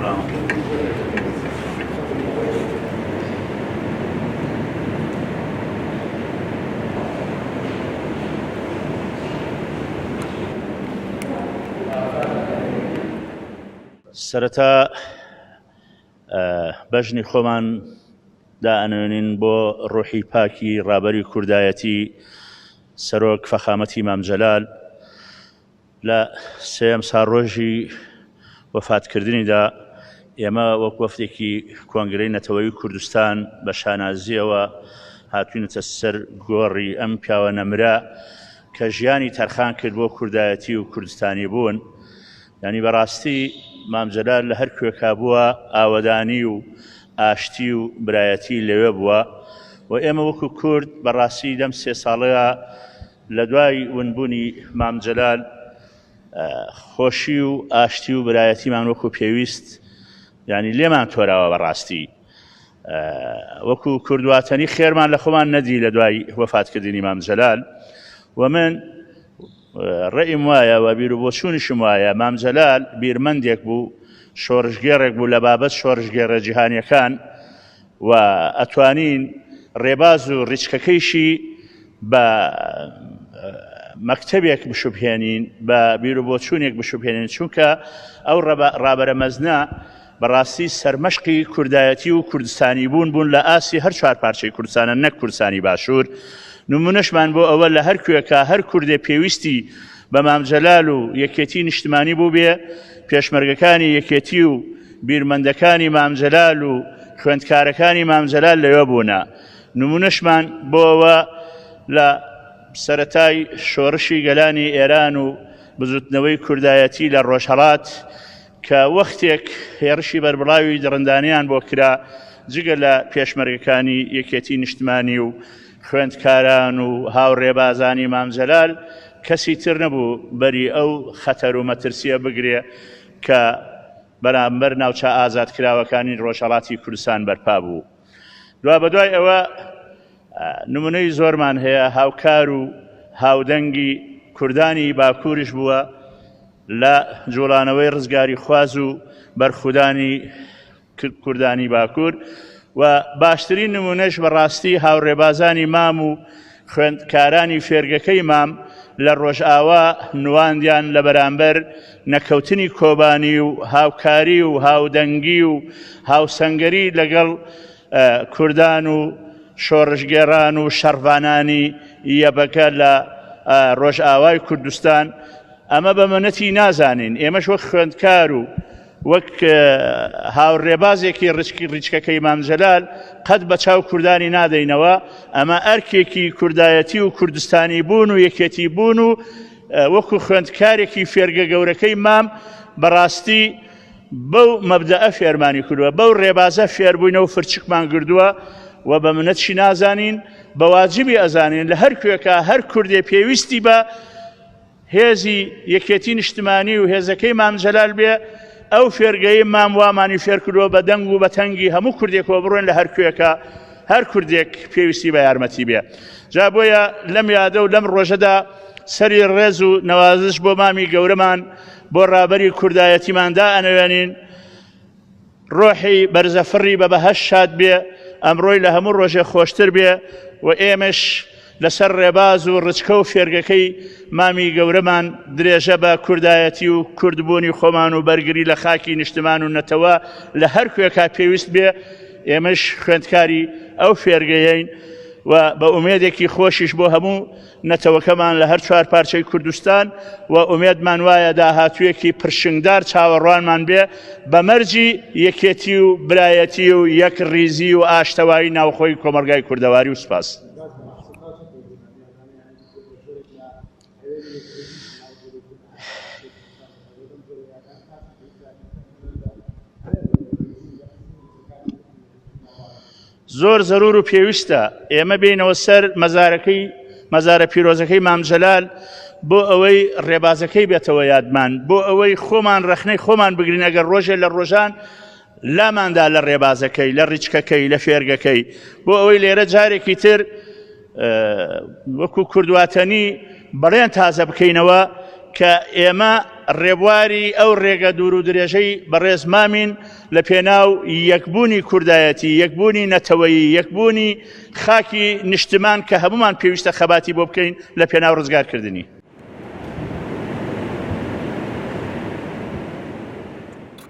سەرەتا بەژنی خۆمان دائەنوێنین بۆ ڕۆحی پاکی ڕابەری کوردایەتی سەرۆک فەخامەتی مام جەلال لە سێم ساڕۆژی وەفاتکردنیدا. ئێمە وەک وەفدێکی کۆنگرەی نەتەوەیی کوردستان بە شانازیەوە هاتوینەتە سەر گۆڕی ئەم پیاوە نەمرا کە ژیانی تەرخان کرد بۆ کوردایەتی و کوردستانی بوون. یعنی بەڕاستی مام جەلال لە هەر کوێکا بووە ئاوەدانی و ئاشتی و برایەتی لەوێ بووە و ئێمە وەکو کورد بەڕاستی لەم سێ ساڵەیە لە دوای ونبوونی مام جەلال خۆشی و ئاشتی و برایەتیمان وەکو پێویست یعنی لێمان تۆراوە. بەڕاستی وەکو کوردواتەنی خێرمان لە خۆمان نەدی لە دوای وەفاتکردنی مام جەلال و من ڕێیم وایە و بیرروبۆچوونیشم وایە مام جەلال بیرمەندێک بوو، شۆڕژگێڕێک بوو لە بابەت شۆڕژگێڕە جیهانیەکان و ئەتوانین ڕێباز و ڕیچکەکەیشی بە مەکتەبێک بشوبهێنین، بە بیرروبۆچوونێک بشوبهێنین، چونکە ئەو ڕابەرە مەزنە بەڕاستی سەرمەشقی کوردایەتی و کوردستانی بوون لە ئاسی هەر چوار پارچەی کوردستانە، نەک کوردستانی باشوور. نمونەشمان بۆ ئەوە لە هەر کوێکە هەر کوردێ پێویستی بە مام جەلال و یەکێتی نیشتمانی بوو بێ، پێشمەرگەکانی یەکێتی و بیرمەندەکانی مام جەلال و خوێندکارەکانی مام جەلال لەوێ بوونە. نمونەشمان بۆ ئەوە لە سەرەتای شۆڕشی گەلانی ئێران و بزوتنەوەی کوردایەتی لە ڕۆژهەڵات کە وەختێک هێرشی بەربڵاوی دڕندانیان بۆ کرا، جگە لە پێشمەرگەکانی یەکێتی نیشتمانی و خوێندکاران و هاوڕێبازانی مام جەلال کەسی تر نەبوو بەری ئەو خەتەر و مەترسیە بگرێ کە بەرامبەر ناوچە ئازادکراوەکانی ڕۆژهەڵاتی کوردستان بەرپا بوو. دوا بەدوای ئەوە نمونەی زۆرمان هەیە، هاوکار و هاودەنگی کوردانی باکووریش بووە لە جوڵانەوەی ڕزگاری خواز و بەرخودانی کوردانی باکوور و باشترین نمونەش بەڕاستی هاوڕێبازانی مام و خوێندکارانی فێرگەکەی مام لە ڕۆژئاوا نواندیان لە بەرامبەر نەکەوتنی کۆبانی و هاوکاری و هاودەنگی و هاوسەنگەری لەگەڵ کوردان و شۆڕژگێڕان و شەڕڤانانی یەبەکە لە ڕۆژئاوای کوردستان. ئەمە بەمەنەتی نازانین، ئێمەش وەک خوێندکار و وەک هاوڕێبازێکی ڕیچکەکەی مام جەلال قەت بە چاو کوردانی نادەینەوە. ئەمە ئەرکێکی کوردایەتی و کوردستانی بوون و یەکێتی بوون و وەکو خوێندکارێکی فێرگە گەورەکەی مام بەڕاستی بەو مەبدەئە فێرمانی کردووە، بەو ڕێبازە فێربووینەوە فرچکمان گردووە و بە منەتشی نازانین، بە واجبی ئەزانین لە هەر کوێکە هەر کوردێ پێویستی بە هێزی یەکێتی نیشتمانی و هێزەکەی مام جەلال بێ، ئەو فێرگەی مام وامانی فێر کردووە بە دەنگ و بە تەنگی هەموو کوردێکەوە بڕۆین لە هەر کوێکە هەر کوردێک پێویستی بە یارمەتی بێ. جا بۆیە لەم یادە و لەم ڕۆژەدا سەری ڕێز و نەوازش بۆ مامی گەورەمان بۆ ڕابەری کوردایەتیماندا ئەنوێنین، ڕۆحی بەرزەفڕی بە بەهەشت شاد بێ، ئەمڕۆی لە هەموو ڕۆژێ خۆشتر بێ و ئێمەش لەسەر ڕێباز و ڕچکە و فێرگەکەی مامی گەورەمان درێژە بە کوردایەتی و کوردبوونی خۆمان و بەرگری لە خاکی نیشتمان و نەتەوە لە هەر کوێکا پێویست بێ. ئێمەش خوێندکاری ئەو فێرگەیەین و بە ئومێدێکی خۆشیش بۆ هەموو نەتەوەکەمان لە هەر چوار پارچەی کوردستان و ئومێدمان وایە داهاتوویەکی پرشنگدار چاوەڕوانمان بێ بە مەرجی یەکێتی و برایەتی و یەک ریزی و ئاشتەوایی ناوخۆی کۆمەلگای کوردەواری و سوپاس. زۆر زەرور و پێویستە ئێمە بینەوە سەر مەزارە پیرۆزەکەی مام جەلال بۆ ئەوەی ڕێبازەکەی بێتەوە یادمان، بۆ ئەوەی خۆمان ڕەخنەی خۆمان بگرین ئەگەر ڕۆژێ لە ڕۆژان لاماندا لە ڕێبازەکەی، لە ڕیچکەکەی، لە فێرگەکەی، بۆ ئەوەی لێرە جارێکی تر وەکو کوردواتەنی بەڕێن تازە بکەینەوە کە ئێمە ڕێبواری ئەو ڕێگە دوور و درێژەی بەڕێز مامین لە پێناو یەکبوونی کوردایەتی، یەکبوونی نەتەوەیی، یەکبوونی خاکی نیشتمان کە هەمومان پێویستە خەباتی بۆ بکەین لە پێناو ڕزگارکردنی.